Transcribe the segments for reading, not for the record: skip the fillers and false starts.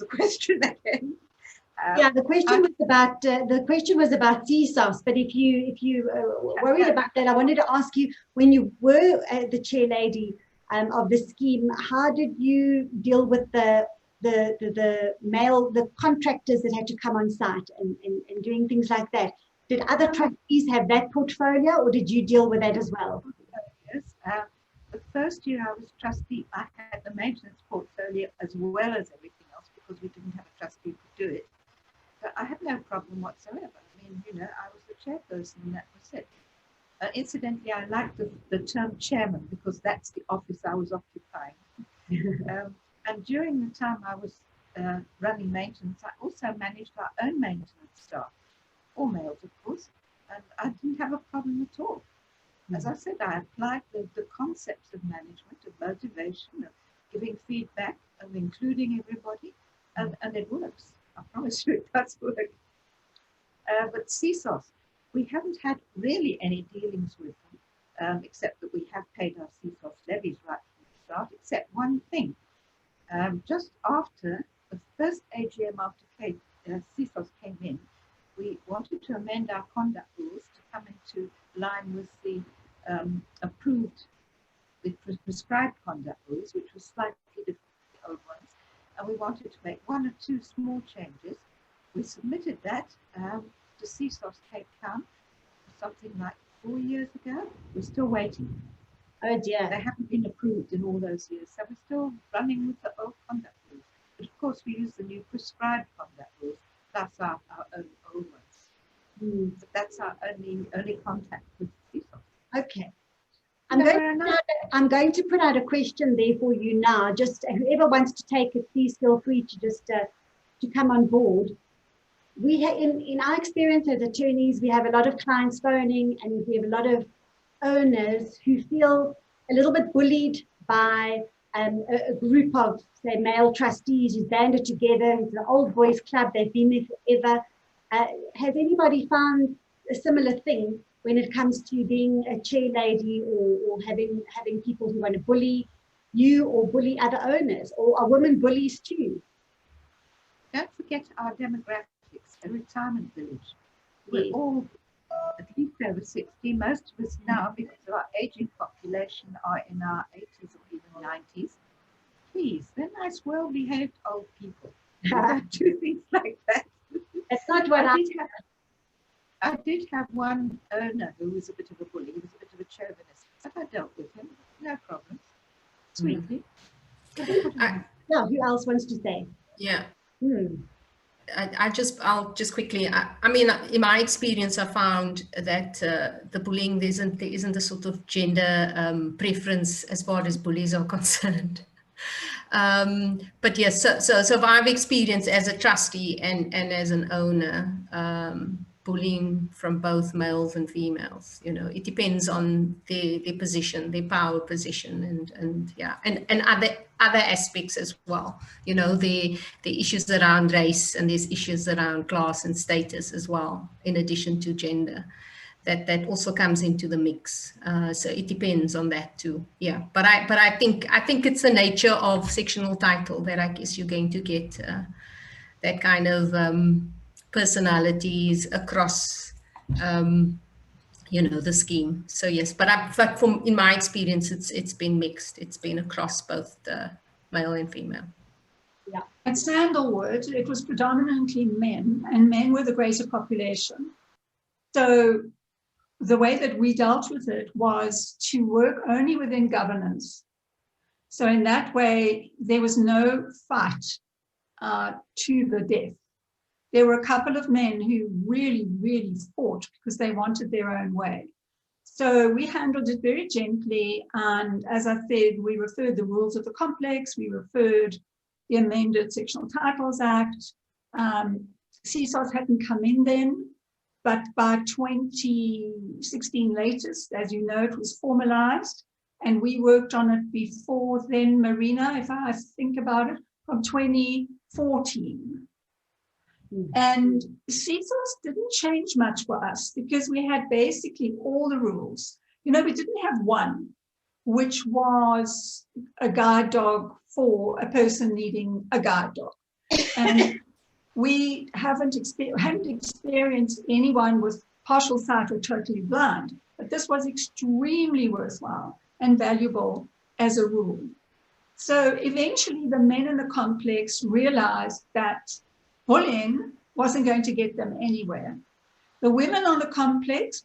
the question again. Yeah, the question was about CSOS. But if you worried about that, I wanted to ask you, when you were the chair lady of the scheme, how did you deal with the contractors that had to come on site and doing things like that? Did other trustees have that portfolio, or did you deal with that as well? Yes. The first year I was trustee, I had the maintenance portfolio as well as everything else because we didn't have a trustee to do it. But I had no problem whatsoever. I mean, I was the chairperson and that was it. Incidentally, I like the term chairman because that's the office I was occupying. And during the time I was running maintenance, I also managed our own maintenance staff, all males, of course, and I didn't have a problem at all. As I said, I applied the concepts of management, of motivation, of giving feedback, of including everybody, and it works. I promise you it does work. But CSOS, we haven't had really any dealings with them, except that we have paid our CSOS levies right from the start, except one thing. Just after the first AGM after CSOS came in, we wanted to amend our conduct rules to come into line with the prescribed conduct rules, which was slightly different from the old ones. And we wanted to make one or two small changes. We submitted that to CSOS Cape Town something like 4 years ago. We're still waiting. Oh dear. They haven't been approved in all those years, so we're still running with the old conduct rules. But of course, we use the new prescribed conduct rules, plus our own old ones. But that's our only contact with CSOS. Okay. I'm going to put out a question there for you now. Just whoever wants to take it, please feel free to just to come on board. We in our experience as attorneys, we have a lot of clients phoning, and we have a lot of owners who feel a little bit bullied by a group of, say, male trustees who's banded together. It's an old boys club. They've been there forever. Has anybody found a similar thing when it comes to being a chair lady or having people who want to bully you or bully other owners, or are women bullies too? Don't forget our demographics, a retirement village. We're all at least over 60. Most of us now, because of our aging population, are in our 80s or even 90s. Please, they're nice, well-behaved old people. Don't do things like that. That's not what I did have one owner who was a bit of a bully. He was a bit of a chauvinist, but I dealt with him, no problem, sweetly. Yeah, who else wants to say? Yeah. I'll just quickly. I mean, in my experience, I found that the bullying there isn't a sort of gender preference as far as bullies are concerned. But yes, so I've experienced as a trustee and as an owner bullying from both males and females. It depends on their position, their power position, and other aspects as well. The issues around race, and there's issues around class and status as well, in addition to gender. That also comes into the mix. So it depends on that too. Yeah, but I think it's the nature of sectional title that I guess you're going to get that kind of personalities across the scheme. So yes, but in my experience, it's been mixed. It's been across both the male and female. Yeah. At Sandalwood, it was predominantly men, and men were the greater population. So the way that we dealt with it was to work only within governance. So in that way, there was no fight to the death. There were a couple of men who really, really fought because they wanted their own way. So we handled it very gently. And as I said, we referred the rules of the complex, we referred the amended Sectional Titles Act. CSOS hadn't come in then, but by 2016 latest, as you know, it was formalized. And we worked on it before then, Marina, if I think about it, from 2014. And CSOS didn't change much for us because we had basically all the rules. We didn't have one, which was a guide dog for a person needing a guide dog. And we hadn't experienced anyone with partial sight or totally blind, but this was extremely worthwhile and valuable as a rule. So eventually the men in the complex realized that bullying wasn't going to get them anywhere. The women on the complex,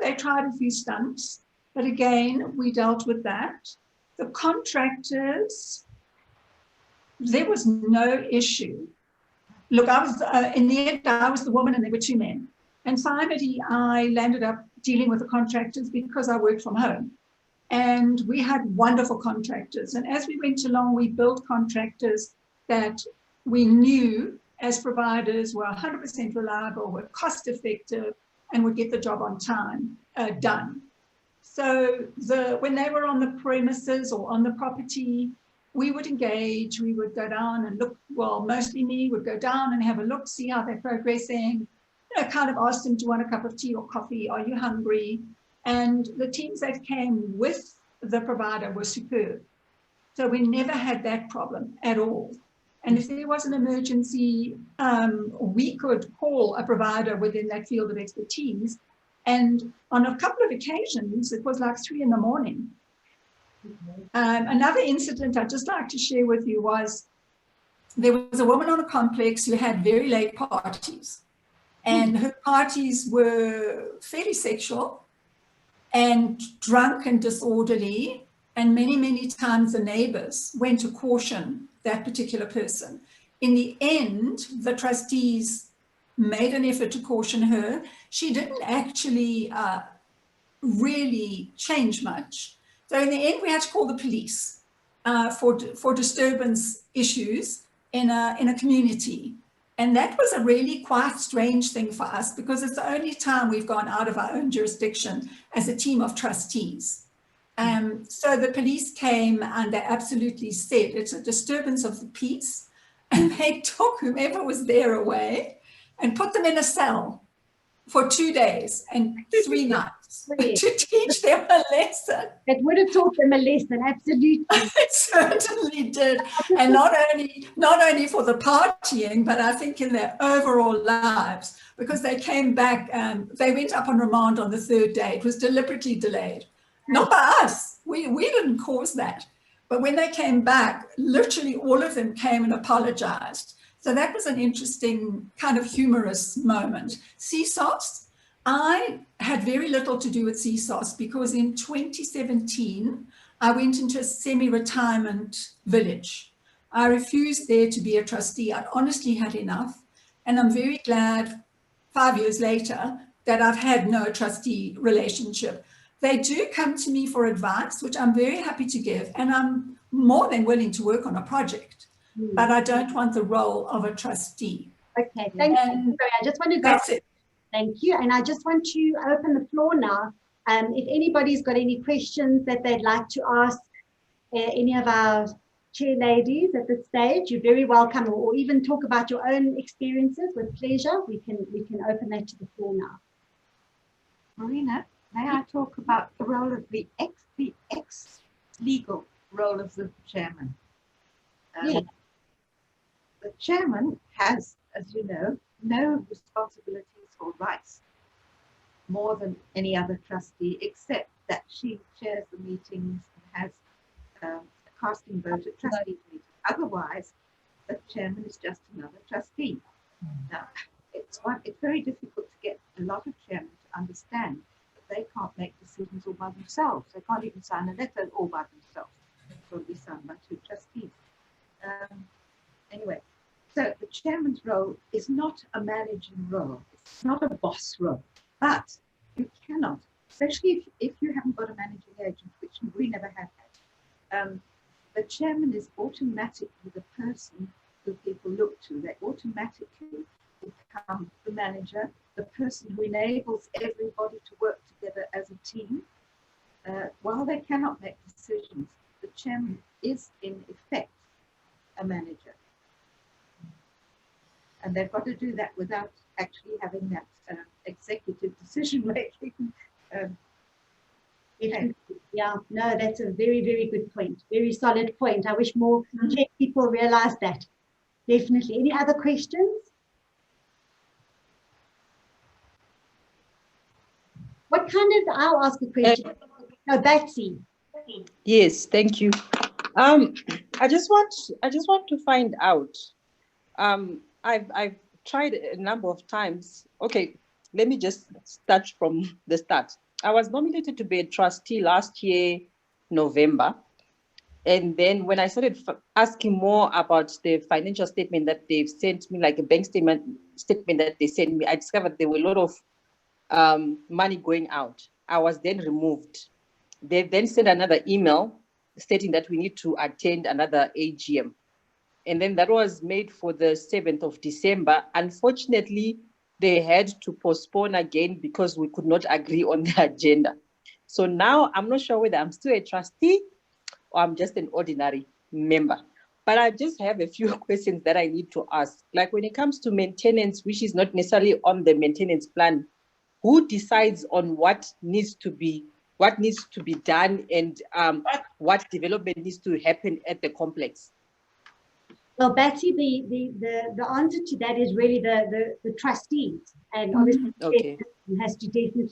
they tried a few stunts, but again, we dealt with that. The contractors, there was no issue. Look, I was, in the end, I was the woman and there were two men. And finally, I landed up dealing with the contractors because I worked from home. And we had wonderful contractors. And as we went along, we built contractors that we knew as providers were 100% reliable, were cost effective, and would get the job on time done. So when they were on the premises or on the property, we would engage, we would go down and look, well, mostly me would go down and have a look, see how they're progressing, kind of ask them, do you want a cup of tea or coffee? Are you hungry? And the teams that came with the provider were superb. So we never had that problem at all. And if there was an emergency, we could call a provider within that field of expertise. And on a couple of occasions, it was like 3 a.m. Another incident I'd just like to share with you was there was a woman on a complex who had very late parties. And her parties were fairly sexual and drunk and disorderly. And many, many times the neighbors went to caution that particular person. In the end, the trustees made an effort to caution her. She didn't actually really change much. So in the end, we had to call the police for disturbance issues in a community. And that was a really quite strange thing for us because it's the only time we've gone out of our own jurisdiction as a team of trustees. So the police came and they absolutely said it's a disturbance of the peace, and they took whomever was there away and put them in a cell for 2 days and 3 nights to teach them a lesson. It would have taught them a lesson, absolutely. It certainly did. And not only for the partying, but I think in their overall lives, because they came back, they went up on remand on the 3rd day. It was deliberately delayed. Not by us. We didn't cause that. But when they came back, literally all of them came and apologized. So that was an interesting kind of humorous moment. CSOS, I had very little to do with CSOS because in 2017, I went into a semi-retirement village. I refused there to be a trustee. I'd honestly had enough. And I'm very glad 5 years later that I've had no trustee relationship. They do come to me for advice, which I'm very happy to give. And I'm more than willing to work on a project. But I don't want the role of a trustee. Okay, thank you. Sorry, I just want to go. That's it. Thank you. And I just want to open the floor now. If anybody's got any questions that they'd like to ask any of our chair ladies at this stage, you're very welcome, or even talk about your own experiences with pleasure. We can open that to the floor now. Marina, may I talk about the role of the ex-legal role of the chairman? Yes. The chairman has, as you know, no responsibilities or rights more than any other trustee, except that she chairs the meetings and has a casting vote at trustee meetings. Otherwise, the chairman is just another trustee. Now, it's very difficult to get a lot of chairmen to understand that they can't make decisions all by themselves. They can't even sign a letter all by themselves. It's got to be signed by 2 trustees. Anyway, so the chairman's role is not a managing role. It's not a boss role, but you cannot, especially if you haven't got a managing agent, which we never have had. The chairman is automatically the person who people look to. They automatically become the manager, the person who enables everybody to work together as a team. While they cannot make decisions, the chairman is in effect a manager. And they've got to do that without actually having that executive decision making. Yeah, no, that's a very, very good point. Very solid point. I wish more people realize that. Definitely. Any other questions? What kind of, I'll ask a question. No, Betsy. Yes, thank you. I just want to find out. I've tried a number of times. Okay, let me just start from the start. I was nominated to be a trustee last year, November. And then when I started asking more about the financial statement that they've sent me, like a bank statement that they sent me, I discovered there were a lot of money going out. I was then removed. They then sent another email stating that we need to attend another AGM. And then that was made for the 7th of December. Unfortunately, they had to postpone again because we could not agree on the agenda. So now I'm not sure whether I'm still a trustee or I'm just an ordinary member. But I just have a few questions that I need to ask. Like when it comes to maintenance, which is not necessarily on the maintenance plan, who decides on what needs to be done and what development needs to happen at the complex? Well, Betsy, the answer to that is really the trustees, and obviously Okay. has to definitely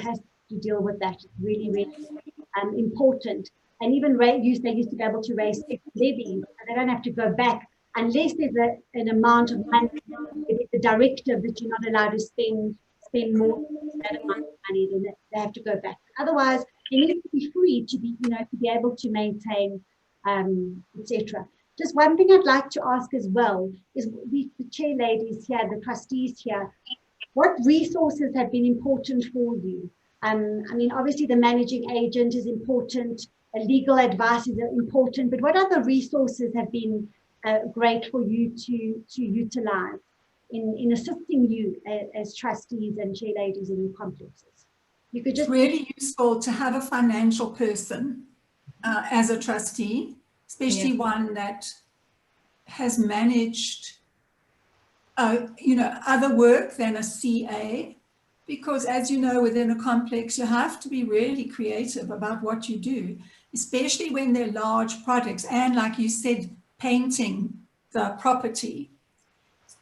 has to deal with that. It's really, really important. And even they used to be able to raise levies, so they don't have to go back unless there's an amount of money. If it's a directive that you're not allowed to spend more than that amount of money, then they have to go back. Otherwise, you need to be free to be able to maintain, etc. Just one thing I'd like to ask as well is the chair ladies here, the trustees here, what resources have been important for you? I mean, obviously the managing agent is important, legal advice is important, but what other resources have been great for you to utilize in assisting you as trustees and chair ladies in your complexes? You could just— It's really useful to have a financial person as a trustee, especially one that has managed, other work than a CA, because as you know, within a complex, you have to be really creative about what you do, especially when they're large projects and, like you said, painting the property.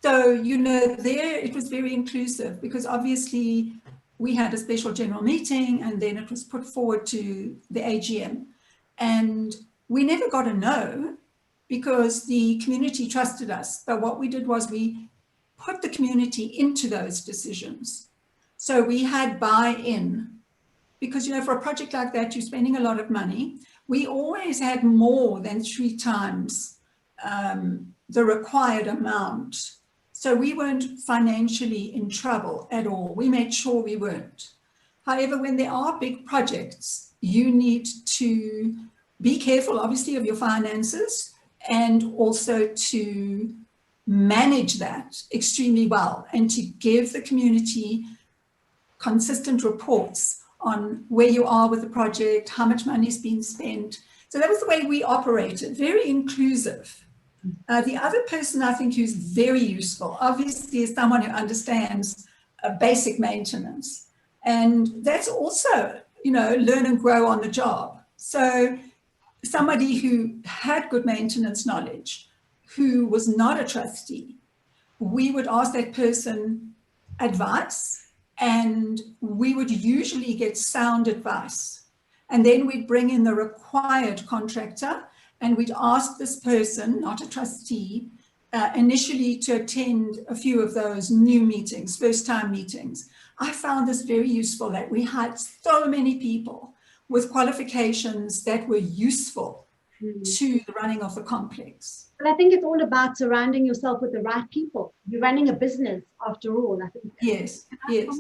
So, there it was very inclusive because obviously we had a special general meeting and then it was put forward to the AGM. And we never got a no because the community trusted us. But what we did was we put the community into those decisions. So we had buy-in because, for a project like that, you're spending a lot of money. We always had more than 3 times the required amount. So we weren't financially in trouble at all. We made sure we weren't. However, when there are big projects, you need to be careful, obviously, of your finances and also to manage that extremely well and to give the community consistent reports on where you are with the project, how much money is being spent. So that was the way we operated, very inclusive. The other person I think who's very useful, obviously, is someone who understands basic maintenance. And that's also, learn and grow on the job. So somebody who had good maintenance knowledge, who was not a trustee, we would ask that person advice, and we would usually get sound advice. And then we'd bring in the required contractor, and we'd ask this person, not a trustee, initially to attend a few of those new meetings, first-time meetings. I found this very useful, that we had so many people with qualifications that were useful to the running of the complex. But I think it's all about surrounding yourself with the right people. You're running a business after all, I think. Yes, yes.